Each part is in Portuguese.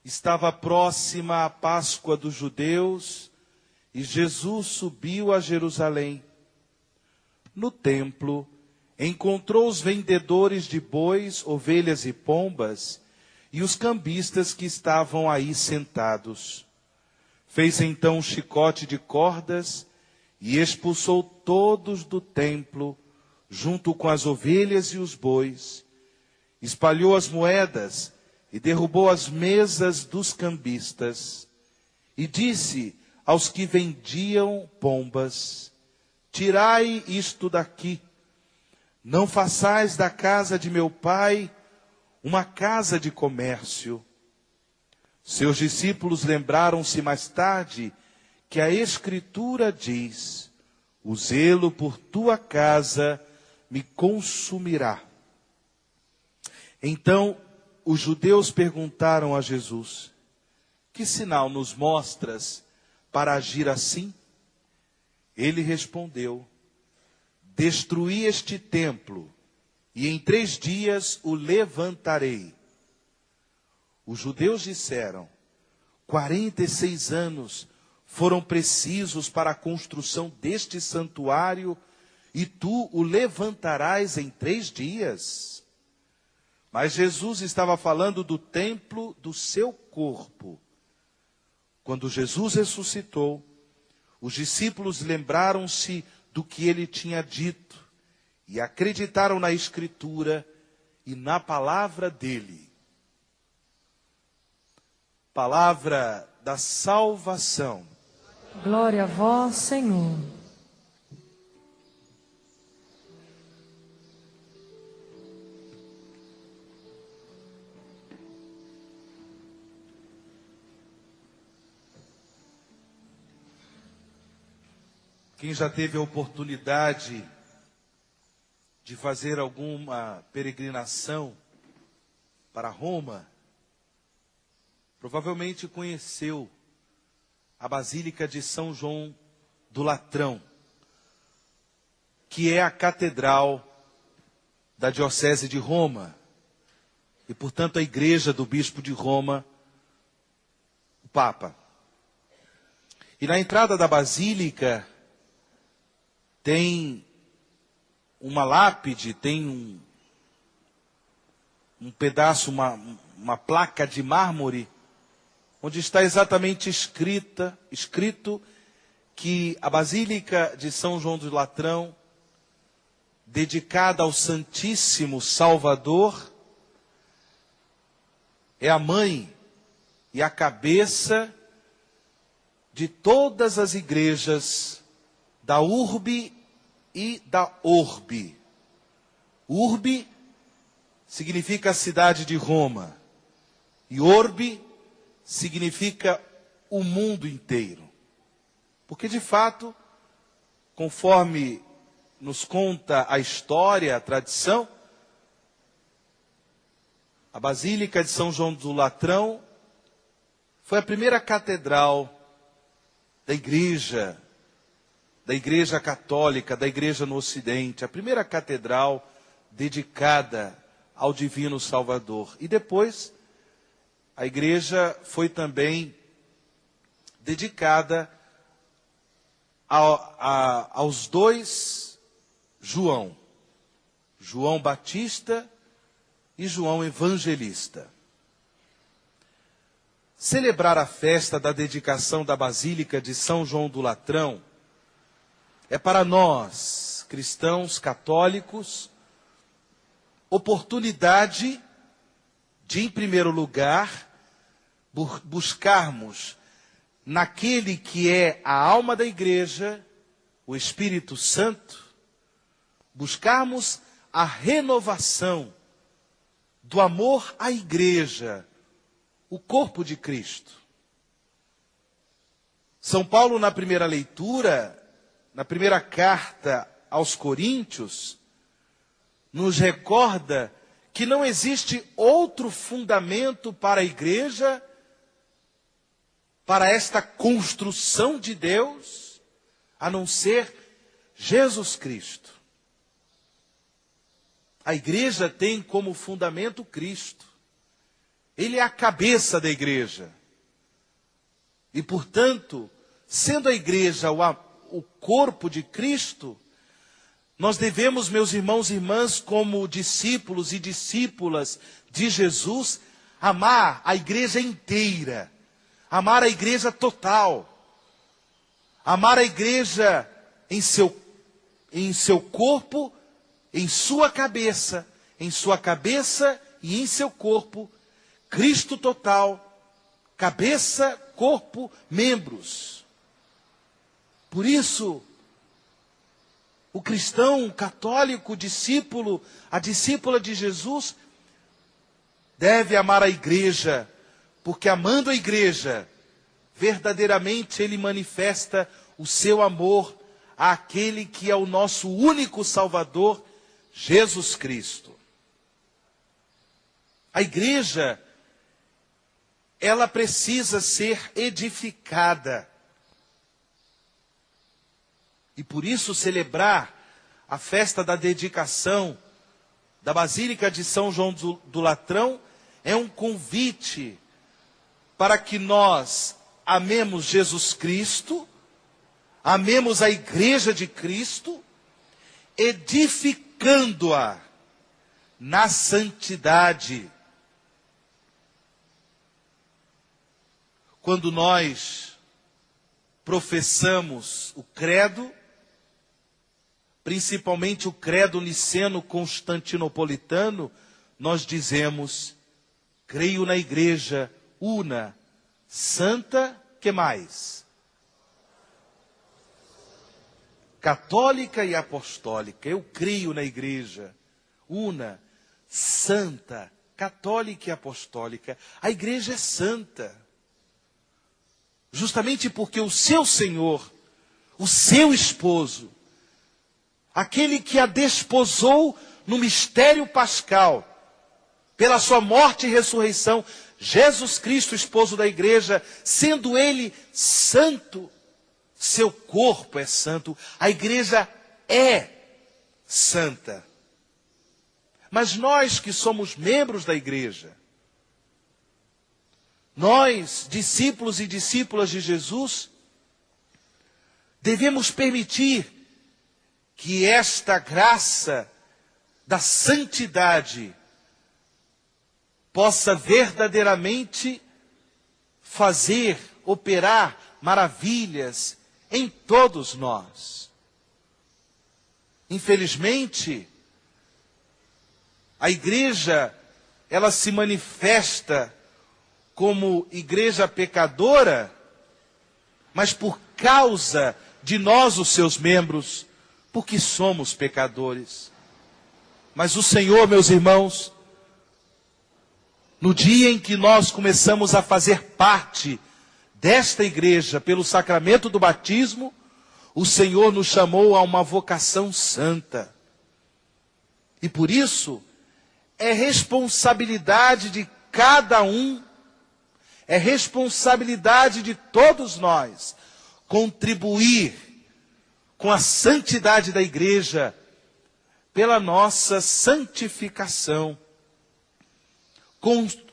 Estava próxima a Páscoa dos judeus e Jesus subiu a Jerusalém. No templo, encontrou os vendedores de bois, ovelhas e pombas e os cambistas que estavam aí sentados. Fez então um chicote de cordas e expulsou todos do templo, junto com as ovelhas e os bois. Espalhou as moedas e derrubou as mesas dos cambistas. E disse aos que vendiam pombas: tirai isto daqui. Não façais da casa de meu pai uma casa de comércio. Seus discípulos lembraram-se mais tarde que a Escritura diz: o zelo por tua casa me consumirá. Então os judeus perguntaram a Jesus: que sinal nos mostras para agir assim? Ele respondeu: destruí este templo, e em 3 dias o levantarei. Os judeus disseram: 46 anos foram precisos para a construção deste santuário, e tu o levantarás em 3 dias? Mas Jesus estava falando do templo do seu corpo. Quando Jesus ressuscitou, os discípulos lembraram-se do que ele tinha dito e acreditaram na Escritura e na palavra dele. Palavra da salvação. Glória a vós, Senhor. Quem já teve a oportunidade de fazer alguma peregrinação para Roma, provavelmente conheceu a Basílica de São João do Latrão, que é a catedral da Diocese de Roma, e portanto a igreja do Bispo de Roma, o Papa. E na entrada da Basílica tem uma lápide, tem um pedaço, uma placa de mármore, onde está exatamente escrito que a Basílica de São João do Latrão, dedicada ao Santíssimo Salvador, é a mãe e a cabeça de todas as igrejas da urbe e da orbe. Urbe significa a cidade de Roma, e orbe significa o mundo inteiro. Porque de fato, conforme nos conta a história, a tradição, a Basílica de São João do Latrão foi a primeira catedral da igreja católica, da igreja no Ocidente, a primeira catedral dedicada ao Divino Salvador. E depois, a igreja foi também dedicada aos 2 João, João Batista e João Evangelista. Celebrar a festa da dedicação da Basílica de São João do Latrão é para nós, cristãos católicos, oportunidade de, em primeiro lugar, buscarmos naquele que é a alma da igreja, o Espírito Santo, buscarmos a renovação do amor à igreja, o corpo de Cristo. São Paulo, na primeira leitura, na primeira carta aos Coríntios, nos recorda que não existe outro fundamento para a igreja, para esta construção de Deus, a não ser Jesus Cristo. A igreja tem como fundamento Cristo. Ele é a cabeça da igreja. E, portanto, sendo a igreja o corpo de Cristo, nós devemos, meus irmãos e irmãs, como discípulos e discípulas de Jesus, amar a igreja inteira, amar a igreja total, amar a igreja em seu corpo, em sua cabeça e em seu corpo, Cristo total, cabeça, corpo, membros. Por isso, o cristão católico, discípulo, a discípula de Jesus, deve amar a igreja, porque amando a igreja, verdadeiramente ele manifesta o seu amor àquele que é o nosso único Salvador, Jesus Cristo. A igreja, ela precisa ser edificada. E por isso celebrar a festa da dedicação da Basílica de São João do Latrão é um convite para que nós amemos Jesus Cristo, amemos a Igreja de Cristo, edificando-a na santidade. Quando nós professamos o credo, principalmente o credo niceno-constantinopolitano, nós dizemos: creio na igreja una, santa, que mais? Católica e apostólica. Eu creio na igreja una, santa, católica e apostólica. A igreja é santa. Justamente porque o seu Senhor, o seu esposo, aquele que a desposou no mistério pascal, pela sua morte e ressurreição, Jesus Cristo, esposo da igreja, sendo ele santo, seu corpo é santo, a igreja é santa. Mas nós que somos membros da igreja, nós, discípulos e discípulas de Jesus, devemos permitir que esta graça da santidade possa verdadeiramente fazer, operar maravilhas em todos nós. Infelizmente, a igreja, ela se manifesta como igreja pecadora, mas por causa de nós, os seus membros, porque somos pecadores. Mas o Senhor, meus irmãos, no dia em que nós começamos a fazer parte desta igreja pelo sacramento do batismo, o Senhor nos chamou a uma vocação santa. E por isso, é responsabilidade de cada um, é responsabilidade de todos nós, contribuir com a santidade da igreja, pela nossa santificação.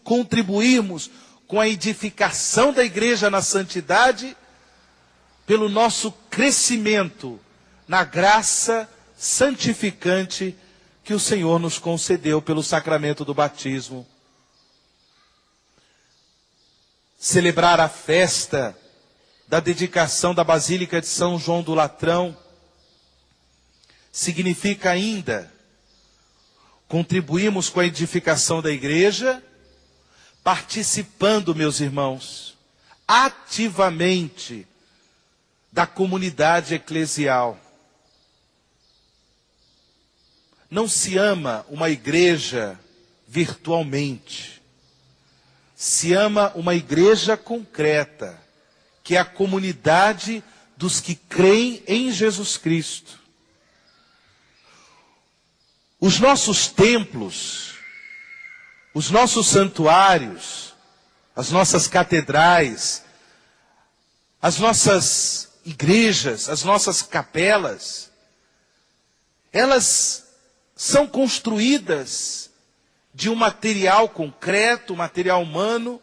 Contribuirmos com a edificação da igreja na santidade, pelo nosso crescimento na graça santificante que o Senhor nos concedeu pelo sacramento do batismo. Celebrar a festa da dedicação da Basílica de São João do Latrão significa ainda contribuirmos com a edificação da igreja, participando, meus irmãos, ativamente da comunidade eclesial. Não se ama uma igreja virtualmente. Se ama uma igreja concreta, que é a comunidade dos que creem em Jesus Cristo. Os nossos templos, os nossos santuários, as nossas catedrais, as nossas igrejas, as nossas capelas, elas são construídas de um material concreto, material humano,